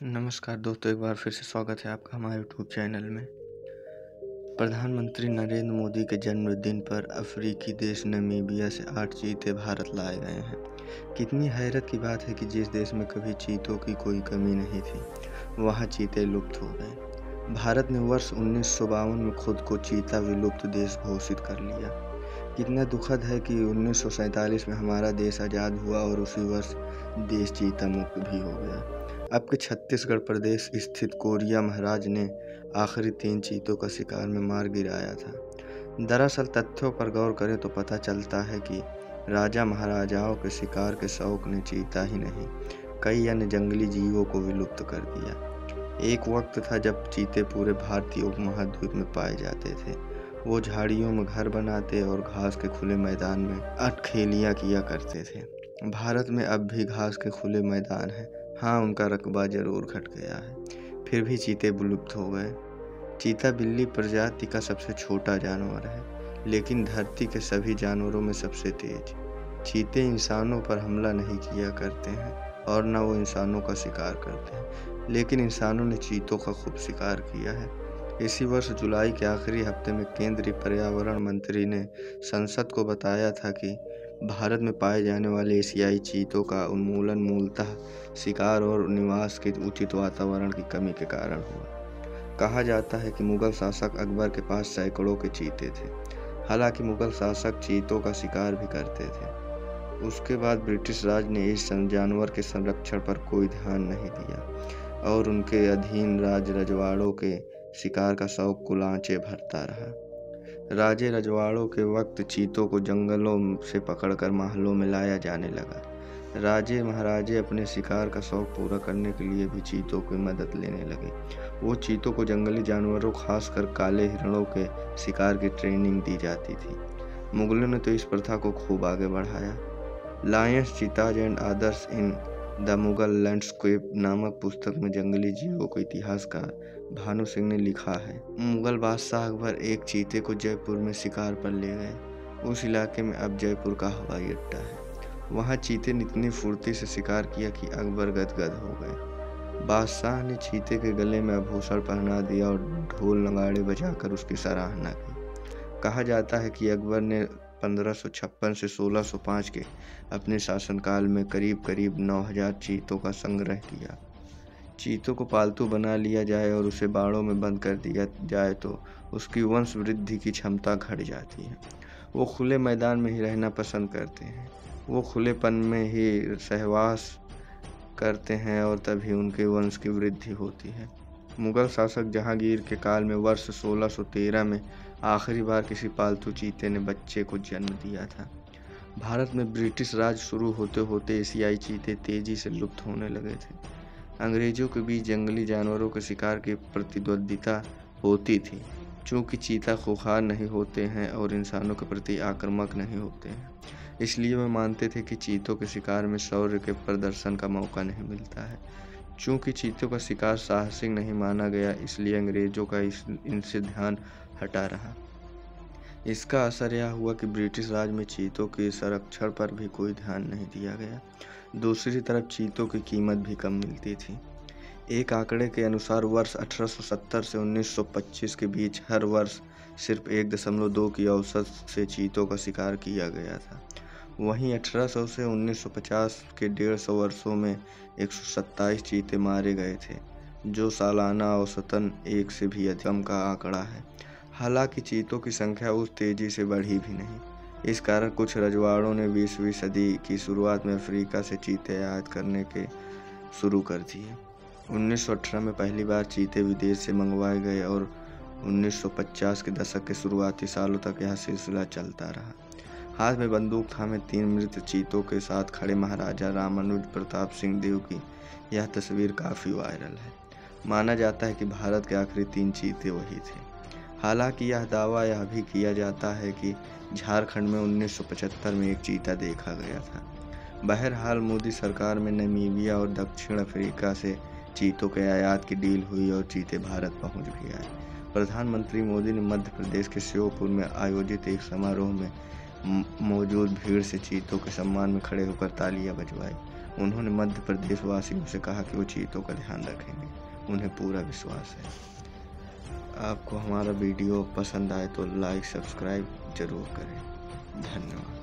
नमस्कार दोस्तों, एक बार फिर से स्वागत है आपका हमारे यूट्यूब चैनल में। प्रधानमंत्री नरेंद्र मोदी के जन्मदिन पर अफ्रीकी देश नामीबिया से 8 चीते भारत लाए गए हैं। कितनी हैरत की बात है कि जिस देश में कभी चीतों की कोई कमी नहीं थी, वहाँ चीते लुप्त हो गए। भारत ने वर्ष 1952 में खुद को चीता विलुप्त देश घोषित कर लिया। कितना दुखद है कि 1947 में हमारा देश आज़ाद हुआ और उसी वर्ष देश चीता मुक्त भी हो गया। अब के छत्तीसगढ़ प्रदेश स्थित कोरिया महाराज ने आखिरी 3 चीतों का शिकार में मार गिराया था। दरअसल तथ्यों पर गौर करें तो पता चलता है कि राजा महाराजाओं के शिकार के शौक ने चीता ही नहीं, कई अन्य जंगली जीवों को विलुप्त कर दिया। एक वक्त था जब चीते पूरे भारतीय उपमहाद्वीप में पाए जाते थे। वो झाड़ियों में घर बनाते और घास के खुले मैदान में अटखेलियाँ किया करते थे। भारत में अब भी घास के खुले मैदान हैं। हाँ, उनका रकबा जरूर घट गया है, फिर भी चीते विलुप्त हो गए। चीता बिल्ली प्रजाति का सबसे छोटा जानवर है, लेकिन धरती के सभी जानवरों में सबसे तेज। चीते इंसानों पर हमला नहीं किया करते हैं और न वो इंसानों का शिकार करते हैं, लेकिन इंसानों ने चीतों का खूब शिकार किया है। इसी वर्ष जुलाई के आखिरी हफ्ते में केंद्रीय पर्यावरण मंत्री ने संसद को बताया था कि भारत में पाए जाने वाले एशियाई चीतों का उन्मूलन मूलतः शिकार और निवास के उचित वातावरण की कमी के कारण हुआ। कहा जाता है कि मुगल शासक अकबर के पास सैकड़ों के चीते थे। हालांकि मुगल शासक चीतों का शिकार भी करते थे। उसके बाद ब्रिटिश राज ने इस जानवर के संरक्षण पर कोई ध्यान नहीं दिया और उनके अधीन रजवाड़ों के शिकार का शौक कुलांचे भरता रहा। राजे रजवाड़ों के वक्त चीतों को जंगलों से पकड़कर महलों में लाया जाने लगा। राजे महाराजे अपने शिकार का शौक पूरा करने के लिए भी चीतों की मदद लेने लगे। वो चीतों को जंगली जानवरों, खासकर काले हिरणों के शिकार की ट्रेनिंग दी जाती थी। मुगलों ने तो इस प्रथा को खूब आगे बढ़ाया। Lions, चीताज and others in the Mughal landscape नामक पुस्तक में जंगली जीवों के इतिहासकार भानु सिंह ने लिखा है, मुगल बादशाह अकबर एक चीते को जयपुर में शिकार पर ले गए। उस इलाके में अब जयपुर का हवाई अड्डा है। वहाँ चीते ने इतनी फुर्ती से शिकार किया कि अकबर गदगद हो गए। बादशाह ने चीते के गले में आभूषण पहना दिया और ढोल नगाड़े बजाकर उसकी सराहना की। कहा जाता है कि अकबर ने 1556 से 1605 के अपने शासनकाल में करीब 9000 चीतों का संग्रह किया। चीतों को पालतू बना लिया जाए और उसे बाड़ों में बंद कर दिया जाए तो उसकी वंश वृद्धि की क्षमता घट जाती है। वो खुले मैदान में ही रहना पसंद करते हैं। वो खुलेपन में ही सहवास करते हैं और तभी उनके वंश की वृद्धि होती है। मुगल शासक जहांगीर के काल में वर्ष 1613 में आखिरी बार किसी पालतू चीते ने बच्चे को जन्म दिया था। भारत में ब्रिटिश राज शुरू होते होते एशियाई चीते तेजी से लुप्त होने लगे थे। अंग्रेजों के बीच जंगली जानवरों के शिकार की प्रतिद्वंद्विता होती थी। चूँकि चीता खूंखार नहीं होते हैं और इंसानों के प्रति आक्रामक नहीं होते हैं, इसलिए वे मानते थे कि चीतों के शिकार में शौर्य के प्रदर्शन का मौका नहीं मिलता है। चूँकि चीतों का शिकार साहसिक नहीं माना गया, इसलिए अंग्रेजों का इनसे ध्यान हटा रहा। इसका असर यह हुआ कि ब्रिटिश राज में चीतों के संरक्षण पर भी कोई ध्यान नहीं दिया गया। दूसरी तरफ चीतों की कीमत भी कम मिलती थी। एक आंकड़े के अनुसार वर्ष 1870 से 1925 के बीच हर वर्ष सिर्फ 1.2 की औसत से चीतों का शिकार किया गया था। वहीं 1800 से 1950 के 150 वर्षों में 127 चीते मारे गए थे, जो सालाना औसतन 1 से भी कम का आंकड़ा है। हालांकि चीतों की संख्या उस तेजी से बढ़ी भी नहीं। इस कारण कुछ रजवाड़ों ने 20वीं सदी की शुरुआत में अफ्रीका से चीते आयात करने के शुरू कर दिए। 1918 में पहली बार चीते विदेश से मंगवाए गए और 1950 के दशक के शुरुआती सालों तक यह सिलसिला चलता रहा। हाथ में बंदूक थामे 3 मृत चीतों के साथ खड़े महाराजा रामानुज प्रताप सिंह देव की यह तस्वीर काफ़ी वायरल है। माना जाता है कि भारत के आखिरी 3 चीते वही थे। हालांकि यह दावा यह भी किया जाता है कि झारखंड में 1975 में एक चीता देखा गया था। बहरहाल मोदी सरकार में नामीबिया और दक्षिण अफ्रीका से चीतों के आयात की डील हुई और चीते भारत पहुंच भी आए। प्रधानमंत्री मोदी ने मध्य प्रदेश के श्योपुर में आयोजित एक समारोह में मौजूद भीड़ से चीतों के सम्मान में खड़े होकर तालियां बजवाई उन्होंने मध्य प्रदेश वासियों से कहा कि वो चीतों का ध्यान रखेंगे, उन्हें पूरा विश्वास है। आपको हमारा वीडियो पसंद आए तो लाइक सब्सक्राइब जरूर करें। धन्यवाद।